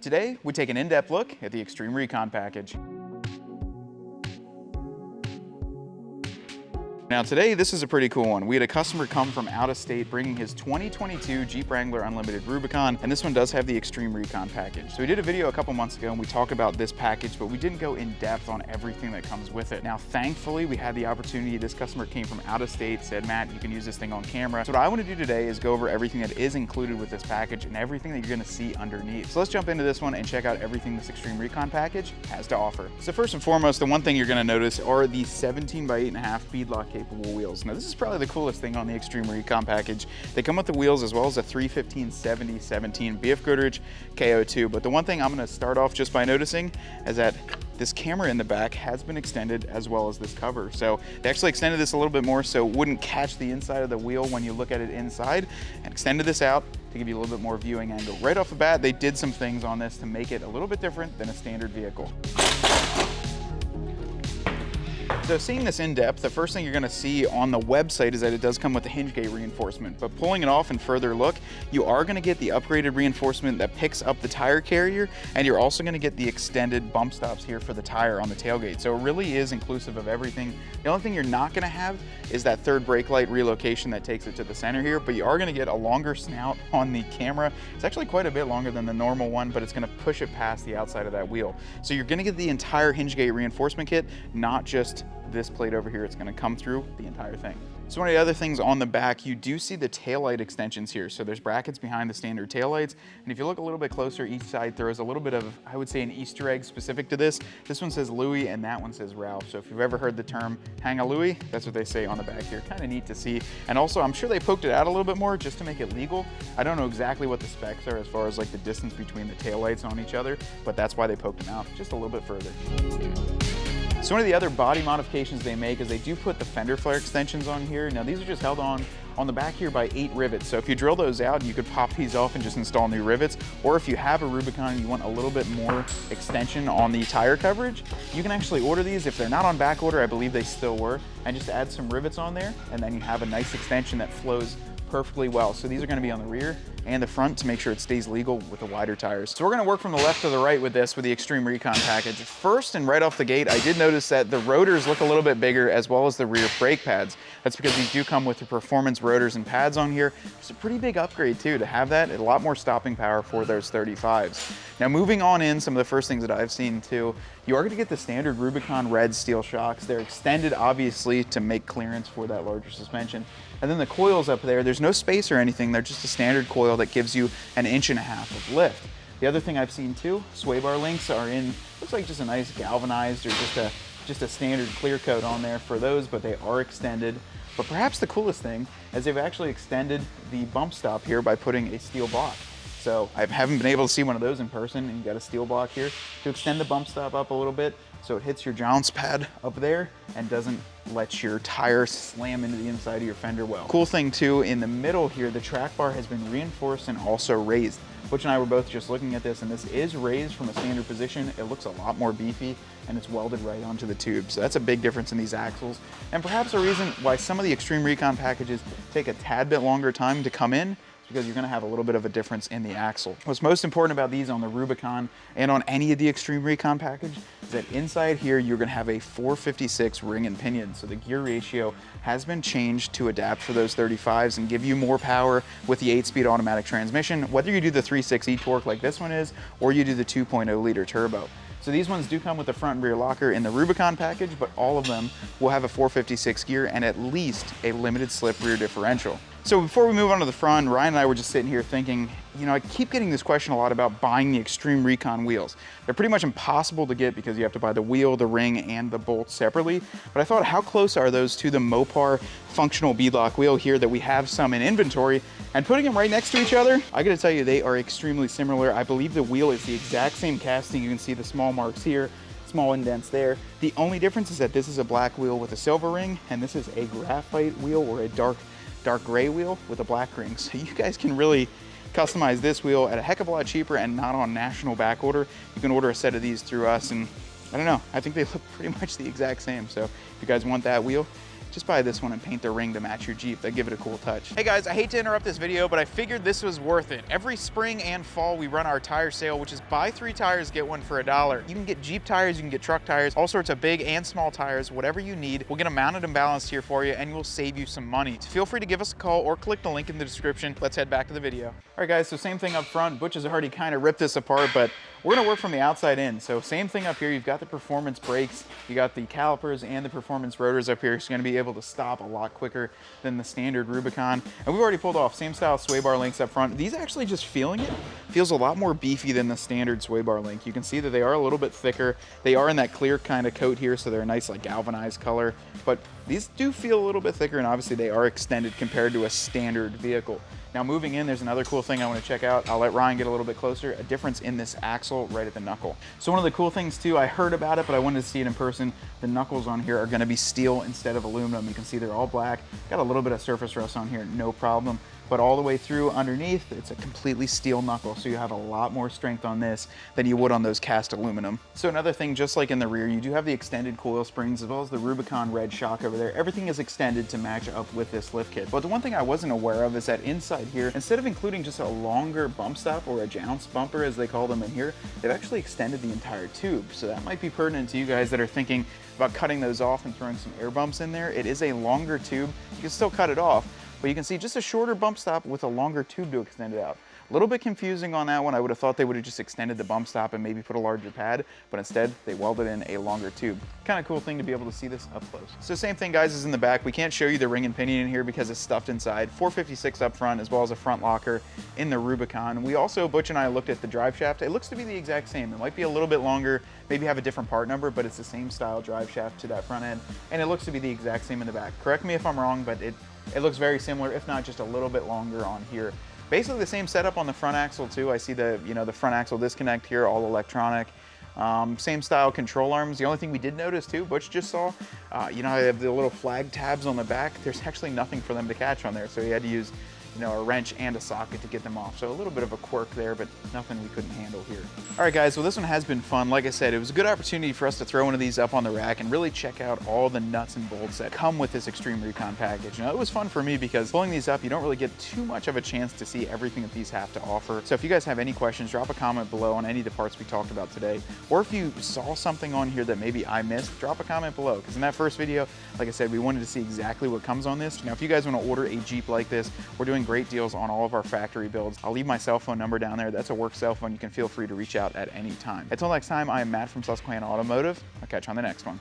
Today, we take an in-depth look at the Xtreme Recon package. Now today, this is a pretty cool one. We had a customer come from out of state bringing his 2022 Jeep Wrangler Unlimited Rubicon, and this one does have the Xtreme Recon package. So we did a video a couple months ago and we talked about this package, but we didn't go in depth on everything that comes with it. Now, thankfully, we had the opportunity. This customer came from out of state, said, Matt, you can use this thing on camera. So what I want to do today is go over everything that is included with this package and everything that you're going to see underneath. So let's jump into this one and check out everything this Xtreme Recon package has to offer. So first and foremost, the one thing you're going to notice are the 17 by 8.5 beadlock capable wheels. Now this is probably the coolest thing on the Xtreme Recon package. They come with the wheels as well as a 315/70/17 BF Goodrich KO2. But the one thing I'm going to start off just by noticing is that this camera in the back has been extended as well as this cover. So they actually extended this a little bit more so it wouldn't catch the inside of the wheel when you look at it inside, and extended this out to give you a little bit more viewing angle. Right off the bat, they did some things on this to make it a little bit different than a standard vehicle. So seeing this in depth, the first thing you're gonna see on the website is that it does come with the hinge gate reinforcement, but pulling it off and further look, you are gonna get the upgraded reinforcement that picks up the tire carrier, and you're also gonna get the extended bump stops here for the tire on the tailgate. So it really is inclusive of everything. The only thing you're not gonna have is that third brake light relocation that takes it to the center here, but you are gonna get a longer snout on the camera. It's actually quite a bit longer than the normal one, but it's gonna push it past the outside of that wheel. So you're gonna get the entire hinge gate reinforcement kit, not just this plate over here. It's going to come through the entire thing. So one of the other things on the back, you do see the taillight extensions here. So there's brackets behind the standard taillights. And if you look a little bit closer, each side throws a little bit of, I would say, an Easter egg specific to this. This one says Louie and that one says Ralph. So if you've ever heard the term hang a Louie, that's what they say on the back here. Kind of neat to see. And also, I'm sure they poked it out a little bit more just to make it legal. I don't know exactly what the specs are as far as like the distance between the taillights on each other, but that's why they poked them out just a little bit further. So one of the other body modifications they make is they do put the fender flare extensions on here. Now these are just held on the back here by 8 rivets. So if you drill those out, you could pop these off and just install new rivets. Or if you have a Rubicon and you want a little bit more extension on the tire coverage, you can actually order these. If they're not on back order, I believe they still were, and just add some rivets on there, and then you have a nice extension that flows perfectly well. So these are going to be on the rear and the front to make sure it stays legal with the wider tires. So we're going to work from the left to the right with this with the Xtreme Recon package. First, and right off the gate, I did notice that the rotors look a little bit bigger as well as the rear brake pads. That's because these do come with the performance rotors and pads on here. It's a pretty big upgrade too to have that. A lot more stopping power for those 35s. Now moving on in, some of the first things that I've seen too, you are going to get the standard Rubicon red steel shocks. They're extended obviously to make clearance for that larger suspension. And then the coils up there, there's no space or anything. They're just a standard coil that gives you an 1.5 inches of lift. The other thing I've seen too, sway bar links are in, looks like just a nice galvanized or just a standard clear coat on there for those, but they are extended. But perhaps the coolest thing is they've actually extended the bump stop here by putting a steel block. So I haven't been able to see one of those in person, and you got a steel block here to extend the bump stop up a little bit so it hits your jounce pad up there and doesn't let your tire slam into the inside of your fender well. Cool thing too, in the middle here, the track bar has been reinforced and also raised. Butch and I were both just looking at this, and this is raised from a standard position. It looks a lot more beefy, and it's welded right onto the tube. So that's a big difference in these axles. And perhaps a reason why some of the Xtreme Recon packages take a tad bit longer time to come in, because you're going to have a little bit of a difference in the axle. What's most important about these on the Rubicon and on any of the Xtreme Recon package is that inside here you're going to have a 456 ring and pinion. So the gear ratio has been changed to adapt for those 35s and give you more power with the 8-speed automatic transmission, whether you do the 3.6 e-torque like this one is, or you do the 2.0 liter turbo. So these ones do come with the front and rear locker in the Rubicon package, but all of them will have a 456 gear and at least a limited slip rear differential. So before we move on to the front, Ryan and I were just sitting here thinking, you know, I keep getting this question a lot about buying the Xtreme Recon wheels. They're pretty much impossible to get because you have to buy the wheel, the ring, and the bolts separately. But I thought, how close are those to the Mopar functional beadlock wheel here that we have some in inventory? And putting them right next to each other, I gotta tell you, they are extremely similar. I believe the wheel is the exact same casting. You can see the small marks here, small indents there. The only difference is that this is a black wheel with a silver ring, and this is a graphite wheel or a dark gray wheel with a black ring. So you guys can really customize this wheel at a heck of a lot cheaper and not on national back order. You can order a set of these through us, and I don't know, I think they look pretty much the exact same. So if you guys want that wheel, just buy this one and paint the ring to match your Jeep. That'd give it a cool touch. Hey guys, I hate to interrupt this video, but I figured this was worth it. Every spring and fall, we run our tire sale, which is buy 3 tires, get 1 for $1. You can get Jeep tires, you can get truck tires, all sorts of big and small tires, whatever you need. We'll get them mounted and balanced here for you, and we'll save you some money. So feel free to give us a call or click the link in the description. Let's head back to the video. All right guys, so same thing up front. Butch has already kind of ripped this apart, but we're gonna work from the outside in. So same thing up here. You've got the performance brakes, you got the calipers and the performance rotors up here. So you're gonna be able to stop a lot quicker than the standard Rubicon. And we've already pulled off same style sway bar links up front. These actually, just feeling it, feels a lot more beefy than the standard sway bar link. You can see that they are a little bit thicker. They are in that clear kind of coat here, so they're a nice like galvanized color, but these do feel a little bit thicker, and obviously they are extended compared to a standard vehicle. Now moving in, there's another cool thing I want to check out. I'll let Ryan get a little bit closer. A difference in this axle right at the knuckle. So one of the cool things too, I heard about it, but I wanted to see it in person. The knuckles on here are going to be steel instead of aluminum. You can see they're all black. Got a little bit of surface rust on here, no problem. But all the way through underneath, it's a completely steel knuckle. So you have a lot more strength on this than you would on those cast aluminum. So another thing, just like in the rear, you do have the extended coil springs as well as the Rubicon red shock over there. Everything is extended to match up with this lift kit. But the one thing I wasn't aware of is that inside here, instead of including just a longer bump stop or a jounce bumper as they call them in here, they've actually extended the entire tube. So that might be pertinent to you guys that are thinking about cutting those off and throwing some air bumps in there. It is a longer tube. You can still cut it off, but you can see just a shorter bump stop with a longer tube to extend it out. A little bit confusing on that one. I would have thought they would have just extended the bump stop and maybe put a larger pad, but instead they welded in a longer tube. Kind of cool thing to be able to see this up close. So same thing guys as in the back. We can't show you the ring and pinion in here because it's stuffed inside. 456 up front as well as a front locker in the Rubicon. We also, Butch and I looked at the drive shaft. It looks to be the exact same. It might be a little bit longer, maybe have a different part number, but it's the same style drive shaft to that front end. And it looks to be the exact same in the back. Correct me if I'm wrong, but it looks very similar, if not just a little bit longer on here. Basically the same setup on the front axle too. I see the, the front axle disconnect here, all electronic. Same style control arms. The only thing we did notice too, Butch just saw, I have the little flag tabs on the back. There's actually nothing for them to catch on there, so he had to use a wrench and a socket to get them off. So a little bit of a quirk there, but nothing we couldn't handle here. All right guys, well this one has been fun. Like I said, it was a good opportunity for us to throw one of these up on the rack and really check out all the nuts and bolts that come with this Xtreme Recon package. It was fun for me because pulling these up, you don't really get too much of a chance to see everything that these have to offer. So if you guys have any questions, drop a comment below on any of the parts we talked about today. Or if you saw something on here that maybe I missed, drop a comment below. Because in that first video, like I said, we wanted to see exactly what comes on this. Now, if you guys want to order a Jeep like this, we're doing great deals on all of our factory builds. I'll leave my cell phone number down there. That's a work cell phone. You can feel free to reach out at any time. Until next time, I am Matt from Susquauto Automotive. I'll catch you on the next one.